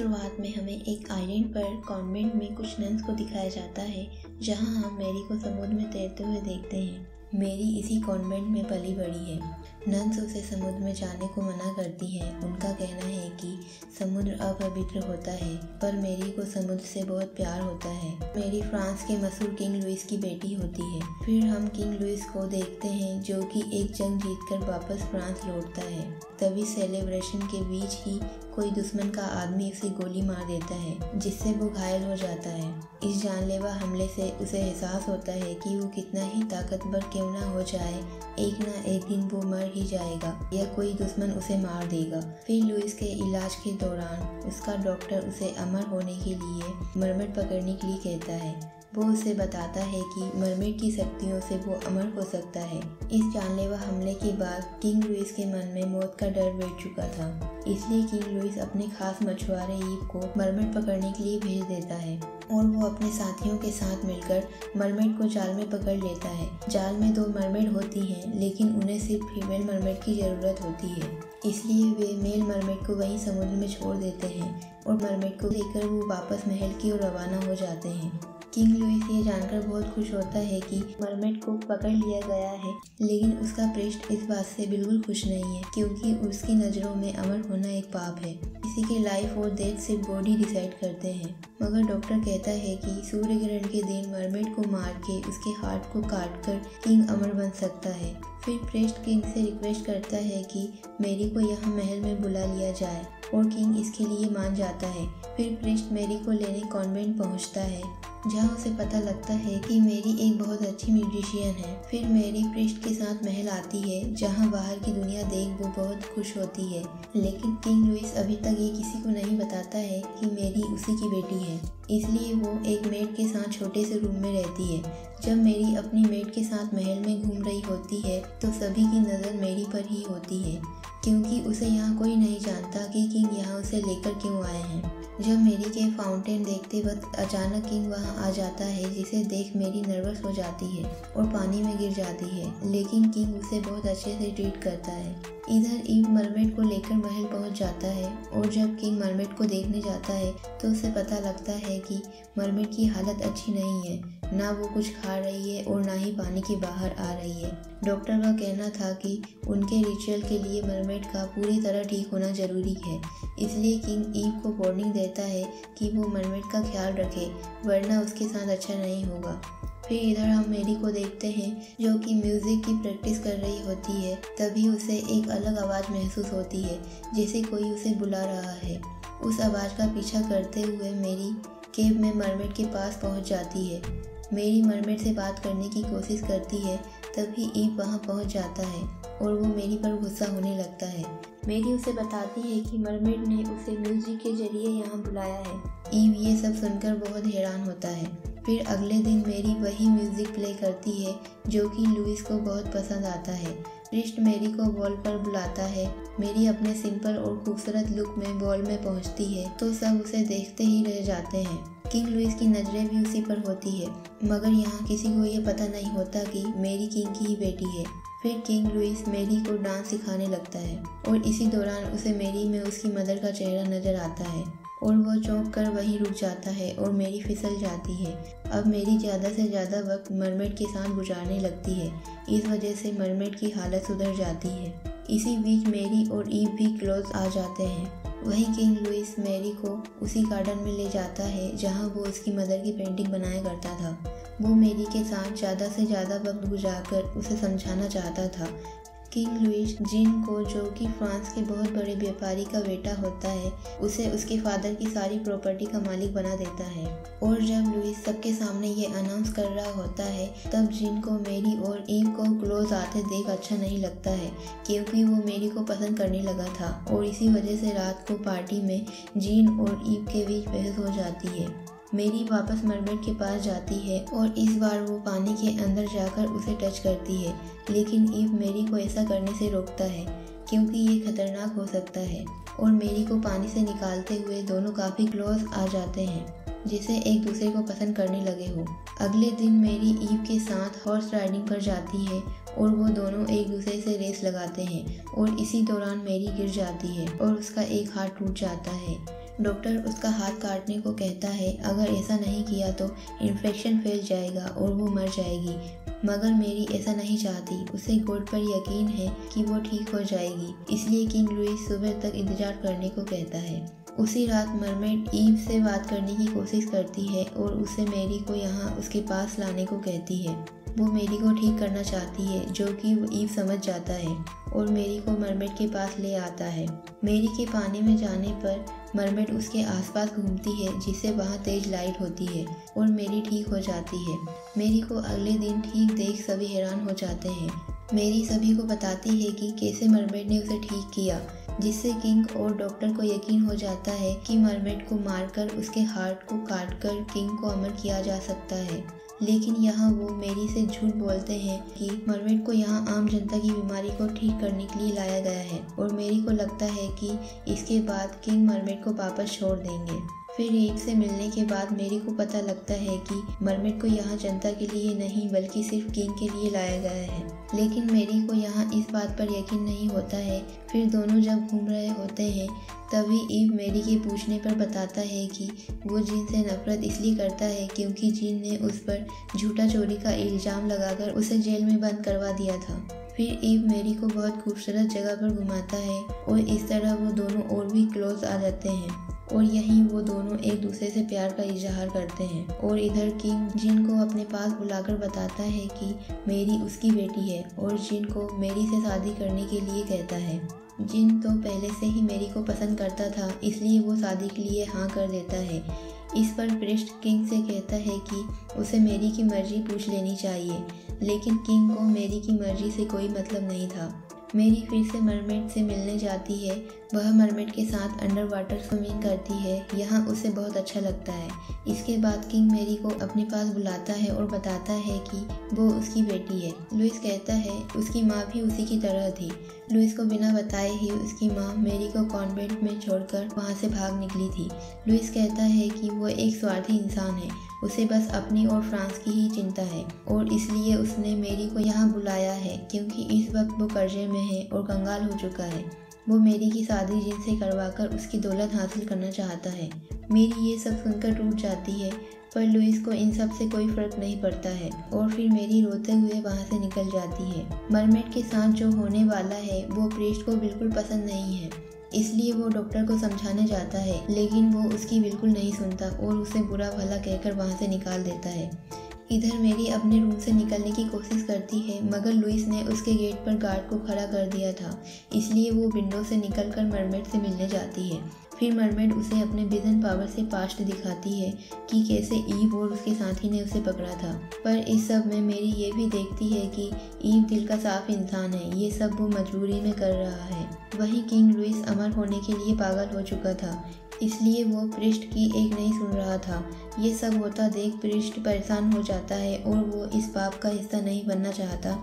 शुरुआत में हमें एक आइलैंड पर कॉन्वेंट में कुछ नन्स को दिखाया जाता है, जहां हम मैरी को समुद्र में तैरते हुए देखते हैं। मैरी इसी कॉन्वेंट में पली बड़ी है। नन्स उसे समुद्र में जाने को मना करती हैं। उनका कहना है कि समुद्र अपवित्र होता है, पर मैरी को समुद्र से बहुत प्यार होता है। मैरी फ्रांस के मशहूर किंग लुइस की बेटी होती है। फिर हम किंग लुइस को देखते हैं, जो कि एक जंग जीतकर वापस फ्रांस लौटता है। तभी सेलिब्रेशन के बीच ही कोई दुश्मन का आदमी उसे गोली मार देता है, जिससे वो घायल हो जाता है। इस जानलेवा हमले से उसे एहसास होता है कि वो कितना ही ताकतवर क्यों ना हो जाए, एक ना एक दिन वो मर ही जाएगा या कोई दुश्मन उसे मार देगा। फिर लुइस के इलाज के दौरान उसका डॉक्टर उसे अमर होने के लिए मरमट पकड़ने के लिए कहता है। वो उसे बताता है कि मरमेड की शक्तियों से वो अमर हो सकता है। इस जानलेवा हमले के बाद किंग लुइस के मन में मौत का डर बैठ चुका था, इसलिए किंग लुइस अपने खास मछुआरे ईव को मरमेड पकड़ने के लिए भेज देता है और वो अपने साथियों के साथ मिलकर मरमेड को जाल में पकड़ लेता है। जाल में 2 मरमेड होती हैं, लेकिन उन्हें सिर्फ फीमेल मरमेड की ज़रूरत होती है, इसलिए वे मेल मरमेड को वहीं समुद्र में छोड़ देते हैं और मरमेड को लेकर वो वापस महल की ओर रवाना हो जाते हैं। किंग लुइस ये जानकर बहुत खुश होता है कि मरमेड को पकड़ लिया गया है, लेकिन उसका पृष्ठ इस बात से बिल्कुल खुश नहीं है, क्योंकि उसकी नज़रों में अमर होना एक पाप है। किसी की लाइफ और डेथ सिर्फ बॉडी डिसाइड करते हैं। मगर डॉक्टर कहता है कि सूर्य ग्रहण के दिन मरमेड को मार के उसके हार्ट को काट कर किंग अमर बन सकता है। फिर प्रेस्ट किंग से रिक्वेस्ट करता है कि मैरी को यहाँ महल में बुला लिया जाए और किंग इसके लिए मान जाता है। फिर प्रेस्ट मैरी को लेने कॉन्वेंट पहुँचता है, जहाँ उसे पता लगता है कि मैरी एक बहुत अच्छी म्यूजिशियन है। फिर मैरी प्रेस्ट के साथ महल आती है, जहाँ बाहर की दुनिया देख वो बहुत खुश होती है। लेकिन किंग लुइस अभी तक ये किसी को नहीं बताता है कि मैरी उसी की बेटी है, इसलिए वो एक मेड के साथ छोटे से रूम में रहती है। जब मैरी अपनी मेड के साथ महल में घूम रही होती है तो सभी की नज़र मैरी पर ही होती है, क्योंकि उसे यहाँ कोई नहीं जानता कि किंग यहाँ उसे लेकर क्यों आए हैं। जब मैरी के फाउंटेन देखते वक्त अचानक किंग वहाँ आ जाता है, जिसे देख मैरी नर्वस हो जाती है और पानी में गिर जाती है, लेकिन किंग उसे बहुत अच्छे से ट्रीट करता है। इधर ईव मरमेड को लेकर महल पहुंच जाता है और जब किंग मरमेड को देखने जाता है तो उसे पता लगता है कि मरमेड की हालत अच्छी नहीं है, ना वो कुछ खा रही है और ना ही पानी के बाहर आ रही है। डॉक्टर का कहना था कि उनके रिचुअल के लिए मरमेड का पूरी तरह ठीक होना जरूरी है, इसलिए किंग ईव को वार्निंग देता है कि वो मरमेड का ख्याल रखे, वरना उसके साथ अच्छा नहीं होगा। फिर इधर हम मैरी को देखते हैं, जो कि म्यूजिक की प्रैक्टिस कर रही होती है। तभी उसे एक अलग आवाज़ महसूस होती है, जैसे कोई उसे बुला रहा है। उस आवाज़ का पीछा करते हुए मैरी केव में मरमेड के पास पहुंच जाती है। मैरी मरमेड से बात करने की कोशिश करती है, तभी ईव वहां पहुंच जाता है और वो मैरी पर गुस्सा होने लगता है। मैरी उसे बताती है कि मरमेड ने उसे म्यूजिक के जरिए यहाँ बुलाया है। ईव ये सब सुनकर बहुत हैरान होता है। फिर अगले दिन मैरी वही म्यूजिक प्ले करती है, जो कि लुइस को बहुत पसंद आता है। प्रिस्ट मैरी को बॉल पर बुलाता है। मैरी अपने सिंपल और खूबसूरत लुक में बॉल में पहुंचती है तो सब उसे देखते ही रह जाते हैं। किंग लुइस की नज़रें भी उसी पर होती है, मगर यहाँ किसी को ये पता नहीं होता कि मैरी किंग की ही बेटी है। फिर किंग लुइस मैरी को डांस सिखाने लगता है और इसी दौरान उसे मैरी में उसकी मदर का चेहरा नजर आता है और वो चौंक कर वहीं रुक जाता है और मैरी फिसल जाती है। अब मैरी ज़्यादा से ज़्यादा वक्त मरमेड के साथ गुजारने लगती है। इस वजह से मरमेड की हालत सुधर जाती है। इसी बीच मैरी और ईव भी क्लोज आ जाते हैं। वहीं किंग लुइस मैरी को उसी गार्डन में ले जाता है, जहां वो उसकी मदर की पेंटिंग बनाया करता था। वो मैरी के साथ ज़्यादा से ज़्यादा वक्त गुजारकर उसे समझाना चाहता था। किंग लुइस जीन को, जो कि फ्रांस के बहुत बड़े व्यापारी का बेटा होता है, उसे उसके फादर की सारी प्रॉपर्टी का मालिक बना देता है। और जब लुइस सबके सामने ये अनाउंस कर रहा होता है, तब जीन को मैरी और ईव को क्लोज आते देख अच्छा नहीं लगता है, क्योंकि वो मैरी को पसंद करने लगा था और इसी वजह से रात को पार्टी में जीन और ईव के बीच बहस हो जाती है। मैरी वापस मरमेड के पास जाती है और इस बार वो पानी के अंदर जाकर उसे टच करती है, लेकिन ईव मैरी को ऐसा करने से रोकता है, क्योंकि ये खतरनाक हो सकता है। और मैरी को पानी से निकालते हुए दोनों काफ़ी क्लोज आ जाते हैं, जिसे एक दूसरे को पसंद करने लगे हो। अगले दिन मैरी ईव के साथ हॉर्स राइडिंग पर जाती है और वो दोनों एक दूसरे से रेस लगाते हैं और इसी दौरान मैरी गिर जाती है और उसका एक हाथ टूट जाता है। डॉक्टर उसका हाथ काटने को कहता है। अगर ऐसा नहीं किया तो इन्फेक्शन फैल जाएगा और वो मर जाएगी। मगर मेरी ऐसा नहीं चाहती। उसे गॉड पर यकीन है कि वो ठीक हो जाएगी, इसलिए किंग लुइस सुबह तक इंतजार करने को कहता है। उसी रात मरमेड ईव से बात करने की कोशिश करती है और उसे मैरी को यहाँ उसके पास लाने को कहती है। वो मैरी को ठीक करना चाहती है, जो कि ईव समझ जाता है और मैरी को मरमेड के पास ले आता है। मैरी के पानी में जाने पर मरमेड उसके आसपास घूमती है, जिससे वहाँ तेज लाइट होती है और मैरी ठीक हो जाती है। मैरी को अगले दिन ठीक देख सभी हैरान हो जाते हैं। मैरी सभी को बताती है कि कैसे मरमेड ने उसे ठीक किया, जिससे किंग और डॉक्टर को यकीन हो जाता है कि मरमेड को मारकर उसके हार्ट को काटकर किंग को अमर किया जा सकता है। लेकिन यहाँ वो मैरी से झूठ बोलते हैं कि मरमेड को यहाँ आम जनता की बीमारी को ठीक करने के लिए लाया गया है और मैरी को लगता है कि इसके बाद किंग मरमेड को वापस छोड़ देंगे। फिर ईव से मिलने के बाद मैरी को पता लगता है कि मरमेड को यहाँ जनता के लिए नहीं बल्कि सिर्फ किंग के लिए लाया गया है। लेकिन मैरी को यहाँ इस बात पर यकीन नहीं होता है। फिर दोनों जब घूम रहे होते हैं तभी ईव मैरी के पूछने पर बताता है कि वो जिन से नफरत इसलिए करता है क्योंकि जिन ने उस पर झूठा चोरी का इल्ज़ाम लगाकर उसे जेल में बंद करवा दिया था। फिर ईव मैरी को बहुत खूबसूरत जगह पर घुमाता है और इस तरह वो दोनों और भी क्लोज आ जाते हैं और यहीं वो दोनों एक दूसरे से प्यार का इजहार करते हैं। और इधर किंग जिन को अपने पास बुलाकर बताता है कि मैरी उसकी बेटी है और जिन को मैरी से शादी करने के लिए कहता है। जिन तो पहले से ही मैरी को पसंद करता था, इसलिए वो शादी के लिए हाँ कर देता है। इस पर प्रिस्ट किंग से कहता है कि उसे मैरी की मर्जी पूछ लेनी चाहिए, लेकिन किंग को मैरी की मर्जी से कोई मतलब नहीं था। मैरी फिर से मरमेड से मिलने जाती है। वह मरमेड के साथ अंडर वाटर स्विमिंग करती है। यहाँ उसे बहुत अच्छा लगता है। इसके बाद किंग मैरी को अपने पास बुलाता है और बताता है कि वो उसकी बेटी है। लुइस कहता है उसकी माँ भी उसी की तरह थी। लुइस को बिना बताए ही उसकी माँ मैरी को कॉन्वेंट में छोड़कर वहाँ से भाग निकली थी। लुइस कहता है कि वो एक स्वार्थी इंसान है, उसे बस अपनी और फ्रांस की ही चिंता है और इसलिए उसने मैरी को यहाँ बुलाया है क्योंकि इस वक्त वो कर्जे में है और कंगाल हो चुका है। वो मैरी की शादी जिनसे करवाकर उसकी दौलत हासिल करना चाहता है। मैरी ये सब सुनकर टूट जाती है, पर लुइस को इन सब से कोई फर्क नहीं पड़ता है और फिर मैरी रोते हुए वहाँ से निकल जाती है। मरमेड के साथ जो होने वाला है वो प्रीस्ट को बिल्कुल पसंद नहीं है, इसलिए वो डॉक्टर को समझाने जाता है, लेकिन वो उसकी बिल्कुल नहीं सुनता और उसे बुरा भला कहकर वहाँ से निकाल देता है। इधर मैरी अपने रूम से निकलने की कोशिश करती है, मगर लुइस ने उसके गेट पर गार्ड को खड़ा कर दिया था, इसलिए वो विंडो से निकलकर मरमेड से मिलने जाती है। फिर मरमेड उसे अपने विजन पावर से पास्ट दिखाती है कि कैसे ईव और उसके साथी ने उसे पकड़ा था। पर इस सब में मैरी ये भी देखती है कि ईव दिल का साफ इंसान है, ये सब वो मजबूरी में कर रहा है। वहीं किंग लुइस अमर होने के लिए पागल हो चुका था, इसलिए वो प्रिस्ट की एक नहीं सुन रहा था। ये सब होता देख प्रिस्ट परेशान हो जाता है और वो इस पाप का हिस्सा नहीं बनना चाहता,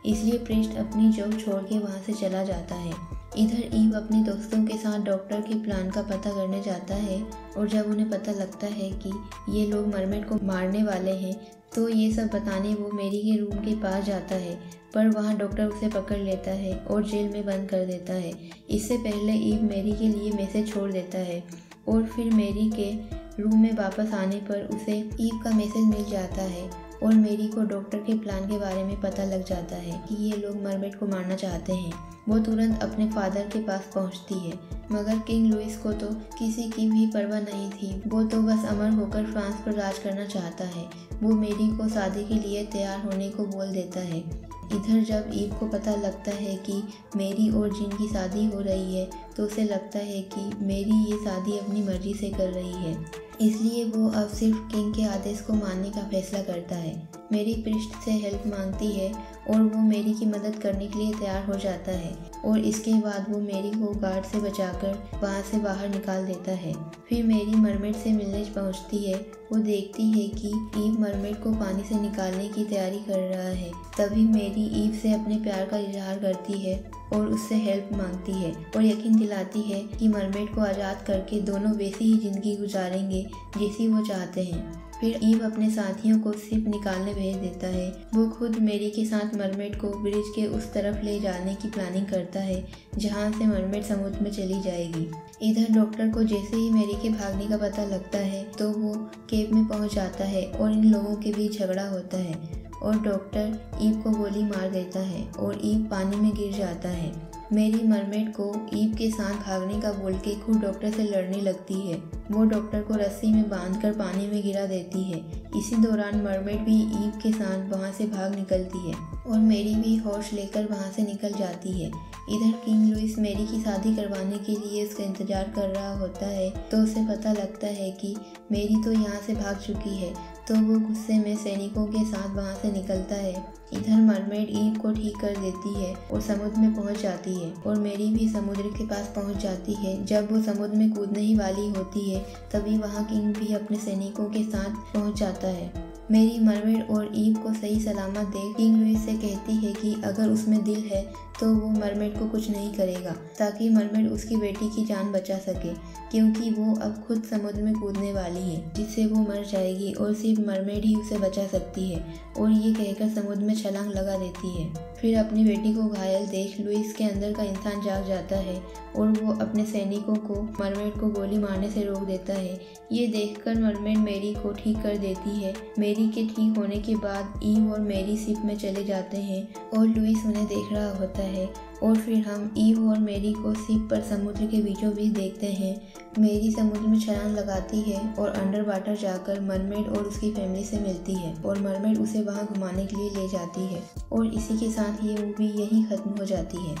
इसलिए प्रिस्ट अपनी जॉब छोड़ के वहाँ से चला जाता है। इधर ईव अपने दोस्तों के साथ डॉक्टर के प्लान का पता करने जाता है और जब उन्हें पता लगता है कि ये लोग मरमेड को मारने वाले हैं तो ये सब बताने वो मैरी के रूम के पास जाता है, पर वहाँ डॉक्टर उसे पकड़ लेता है और जेल में बंद कर देता है। इससे पहले ईव मैरी के लिए मैसेज छोड़ देता है और फिर मैरी के रूम में वापस आने पर उसे ईव का मैसेज मिल जाता है और मैरी को डॉक्टर के प्लान के बारे में पता लग जाता है कि ये लोग मरमेड को मारना चाहते हैं। वो तुरंत अपने फादर के पास पहुंचती है, मगर किंग लुइस को तो किसी की भी परवाह नहीं थी। वो तो बस अमर होकर फ्रांस पर राज करना चाहता है। वो मैरी को शादी के लिए तैयार होने को बोल देता है। इधर जब ईव को पता लगता है कि मैरी और जिन की शादी हो रही है तो उसे लगता है कि मैरी ये शादी अपनी मर्जी से कर रही है, इसलिए वो अब सिर्फ किंग के आदेश को मानने का फैसला करता है। मैरी प्रिस्ट से हेल्प मांगती है और वो मैरी की मदद करने के लिए तैयार हो जाता है और इसके बाद वो मैरी को गार्ड से बचाकर वहाँ से बाहर निकाल देता है। फिर मैरी मरमेड से मिलने पहुँचती है। वो देखती है कि ईव मरमेड को पानी से निकालने की तैयारी कर रहा है। तभी मैरी ईव से अपने प्यार का इजहार करती है और उससे हेल्प मांगती है और यकीन दिलाती है कि मरमेड को आज़ाद करके दोनों वैसी ही ज़िंदगी गुजारेंगे जैसी वो चाहते हैं। फिर ईव अपने साथियों को शिप निकालने भेज देता है। वो खुद मेरी के साथ मरमेड को ब्रिज के उस तरफ ले जाने की प्लानिंग करता है जहाँ से मरमेड समुद्र में चली जाएगी। इधर डॉक्टर को जैसे ही मेरी के भागने का पता लगता है तो वो केव में पहुँच जाता है और इन लोगों के बीच झगड़ा होता है और डॉक्टर ईव को गोली मार देता है और ईव पानी में गिर जाता है। मेरी मरमेड को ईव के साथ भागने का बोल के खुद डॉक्टर से लड़ने लगती है। वो डॉक्टर को रस्सी में बांधकर पानी में गिरा देती है। इसी दौरान मरमेड भी ईव के साथ वहाँ से भाग निकलती है और मेरी भी होश लेकर वहाँ से निकल जाती है। इधर किंग लुइस मेरी की शादी करवाने के लिए उसका इंतजार कर रहा होता है तो उसे पता लगता है कि मेरी तो यहाँ से भाग चुकी है, तो वो गुस्से में सैनिकों के साथ वहाँ से निकलता है। इधर मरमेड ईव को ठीक कर देती है और समुद्र में पहुँच जाती है और मेरी भी समुद्र के पास पहुँच जाती है। जब वो समुद्र में कूदने ही वाली होती है तभी वहाँ किंग भी अपने सैनिकों के साथ पहुँच जाता है। मेरी मरमेड और ईव को सही सलामत देख किंग लुइस से कहती है कि अगर उसमें दिल है तो वो मरमेड को कुछ नहीं करेगा, ताकि मरमेड उसकी बेटी की जान बचा सके, क्योंकि वो अब खुद समुद्र में कूदने वाली है जिससे वो मर जाएगी और सिर्फ मरमेड ही उसे बचा सकती है। और ये कहकर समुद्र में छलांग लगा देती है। फिर अपनी बेटी को घायल देख लुइस के अंदर का इंसान जाग जाता है और वो अपने सैनिकों को मरमेड को गोली मारने से रोक देता है। ये देखकर मरमेड मेरी को ठीक कर देती है। मेरी के ठीक होने के बाद ईव और मेरी शिप में चले जाते हैं और लुइस उन्हें देख रहा होता है और फिर हम ईव और मेरी को शिप पर समुद्र के बीचों बीच देखते हैं। मेरी समुद्र में छलांग लगाती है और अंडर वाटर जाकर मरमेड और उसकी फैमिली से मिलती है और मरमेड उसे वहां घुमाने के लिए ले जाती है और इसी के साथ ये मूवी यहीं खत्म हो जाती है।